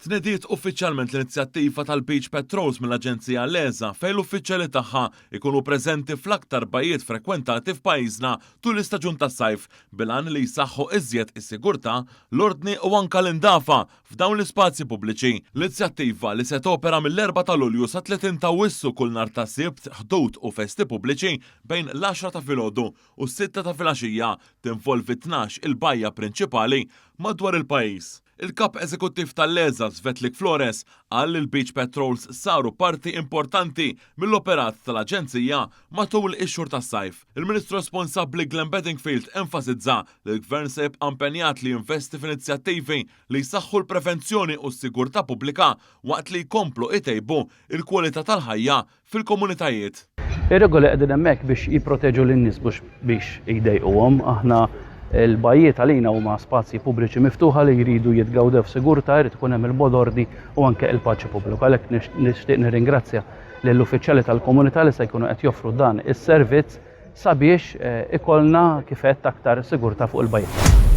Tnediet uffiċjalment l-inizjattiva tal-Beach Patrols mill-Aġenzija Leza fejn l-uffiċjali tagħha ikunu preżenti fl-aktar bajiet frekwentati f'pajjiżna tul l-istaġun tas-sajf bilan li jsaħħu iżjed is-sigurtà, l-ordni u anke l-indafa f'dawn l-ispazji pubbliċi. L-inizjattiva li se topera mill-4 ta' Lulju sa 30 ta' Wissu kull nhar ta' Sibt, ħdud u festi pubbliċi bejn l-10 ta' filgħodu u s-6 ta' filgħaxija tinvolvi 12 il-bajja prinċipali madwar il-pajjiż. Il-kap eżekuttiv tal-Leza Svetlik Flores qal li l-Beach Patrols saru parti importanti mill-operat tal-Aġenzija matul ix-xhur tas-sajf. Il-Ministru responsabbli Glenn Bedingfield enfasizza li l-Gvern se jibqa' impenjat li jinvesti f'inizjattivi li jsaħħu l-prevenzjoni u s-sigurtà pubblika waqt li jkomplu itejbu il-kwalità tal-ħajja fil-komunitajiet. Ir-regoli qegħdin hemmhekk biex jipproteġu lin-nies biex jdejquhom. Aħna il-bajiet għalina huma spazji pubbliċi miftuħa li jridu jitgawdew f'sigurtà, jrid ikun hemm il-bodordi u anke il-paċi pubbliku. Għalhekk nixtieq nirringrazzja lill-uffiċjali tal-komunità li se jkunu qed joffru dan is-servizz sabiex ikollna kif qed aktar sigurtà fuq il-bajiet.